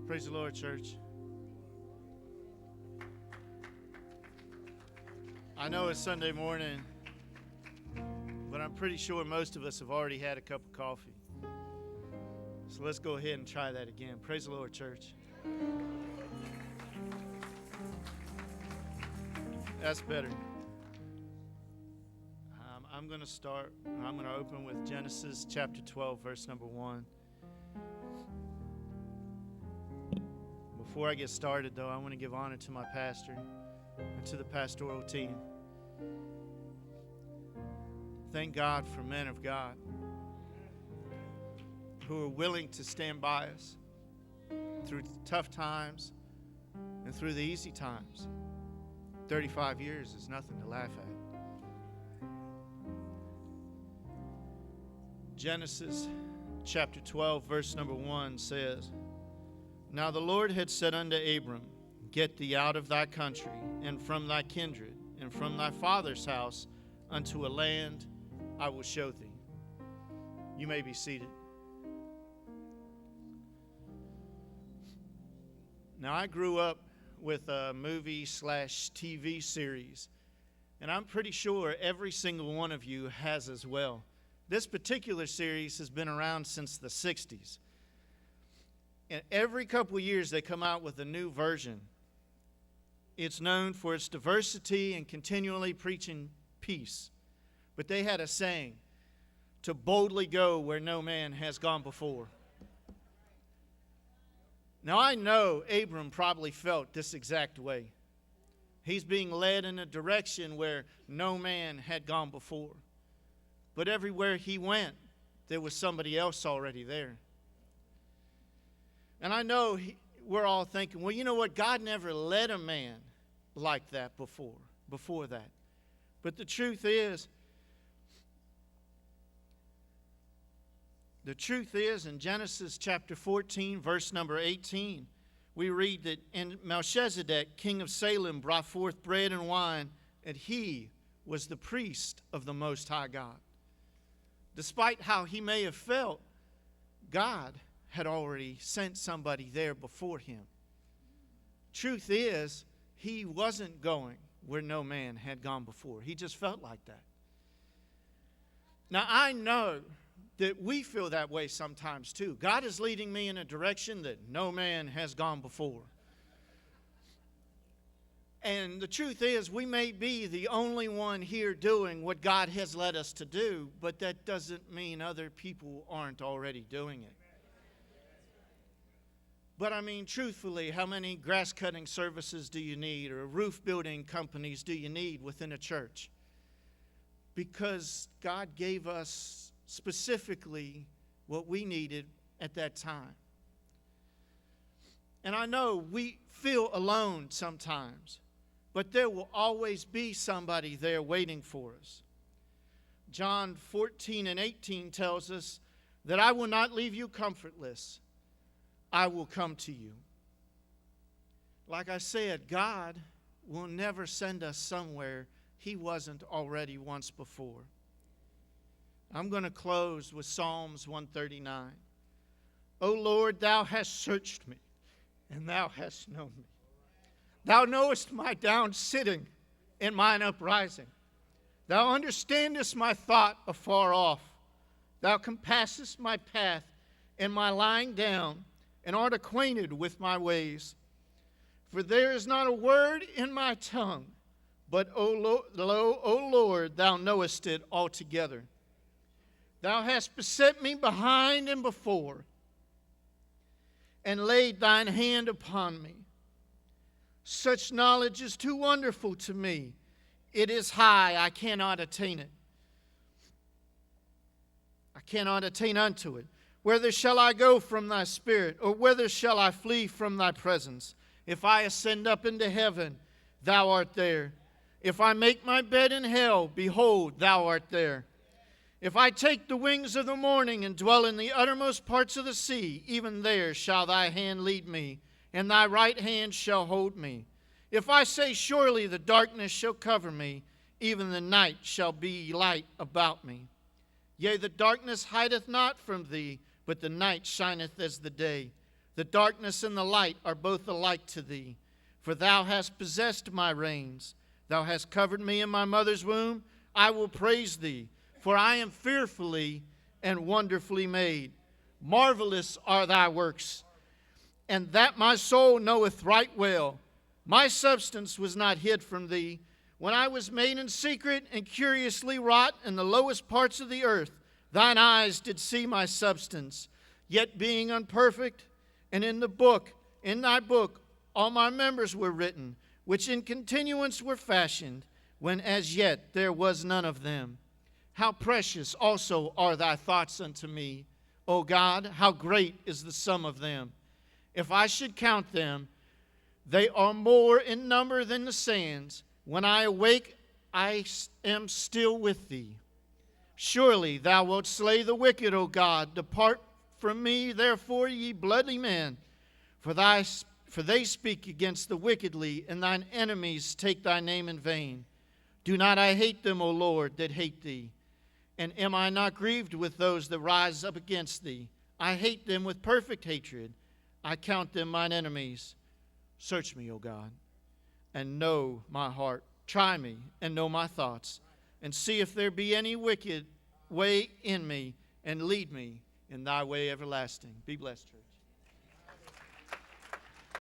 Praise the Lord, church. I know it's Sunday morning, but I'm pretty sure most of us have already had a cup of coffee. So let's go ahead and try that again. Praise the Lord, church. That's better. I'm going to start. I'm going to open with Genesis chapter 12, verse number 1. Before I get started, though, I want to give honor to my pastor and to the pastoral team. Thank God for men of God who are willing to stand by us through tough times and through the easy times. 35 years is nothing to laugh at. Genesis chapter 12, verse number 1 says, Now the Lord had said unto Abram, Get thee out of thy country, and from thy kindred, and from thy father's house, unto a land I will show thee. You may be seated. Now I grew up with a movie/TV series, and I'm pretty sure every single one of you has as well. This particular series has been around since the 60s. And every couple of years they come out with a new version. It's known for its diversity and continually preaching peace. But they had a saying, to boldly go where no man has gone before. Now I know Abram probably felt this exact way. He's being led in a direction where no man had gone before. But everywhere he went, there was somebody else already there. And I know we're all thinking, well, you know what? God never led a man like that before that. But the truth is in Genesis chapter 14, verse number 18, we read that, And Melchizedek, king of Salem, brought forth bread and wine, and he was the priest of the Most High God. Despite how he may have felt, God had already sent somebody there before him. Truth is, he wasn't going where no man had gone before. He just felt like that. Now, I know that we feel that way sometimes too. God is leading me in a direction that no man has gone before. And the truth is, we may be the only one here doing what God has led us to do, but that doesn't mean other people aren't already doing it. But I mean, truthfully, how many grass cutting services do you need, or roof building companies do you need within a church? Because God gave us specifically what we needed at that time. And I know we feel alone sometimes, but there will always be somebody there waiting for us. John 14:18 tells us that I will not leave you comfortless. I will come to you. Like I said, God will never send us somewhere he wasn't already once before. I'm going to close with Psalms 139. O Lord, thou hast searched me, and thou hast known me. Thou knowest my down sitting and mine uprising. Thou understandest my thought afar off. Thou compassest my path and my lying down, and art acquainted with my ways. For there is not a word in my tongue, but, O Lord, thou knowest it altogether. Thou hast beset me behind and before, and laid thine hand upon me. Such knowledge is too wonderful to me. It is high, I cannot attain it. I cannot attain unto it. Whither shall I go from thy spirit, or whither shall I flee from thy presence? If I ascend up into heaven, thou art there. If I make my bed in hell, behold, thou art there. If I take the wings of the morning and dwell in the uttermost parts of the sea, even there shall thy hand lead me, and thy right hand shall hold me. If I say, surely the darkness shall cover me, even the night shall be light about me. Yea, the darkness hideth not from thee, but the night shineth as the day. The darkness and the light are both alike to thee. For thou hast possessed my reins. Thou hast covered me in my mother's womb. I will praise thee, for I am fearfully and wonderfully made. Marvelous are thy works, and that my soul knoweth right well. My substance was not hid from thee, when I was made in secret and curiously wrought in the lowest parts of the earth. Thine eyes did see my substance, yet being unperfect, and in thy book, all my members were written, which in continuance were fashioned, when as yet there was none of them. How precious also are thy thoughts unto me, O God, how great is the sum of them. If I should count them, they are more in number than the sands. When I awake, I am still with thee. Surely thou wilt slay the wicked, O God. Depart from me, therefore, ye bloody men, for they speak against the wickedly, and thine enemies take thy name in vain. Do not I hate them, O Lord, that hate thee? And am I not grieved with those that rise up against thee? I hate them with perfect hatred. I count them mine enemies. Search me, O God, and know my heart. Try me and know my thoughts, and see if there be any wicked way in me, and lead me in thy way everlasting. Be blessed, church.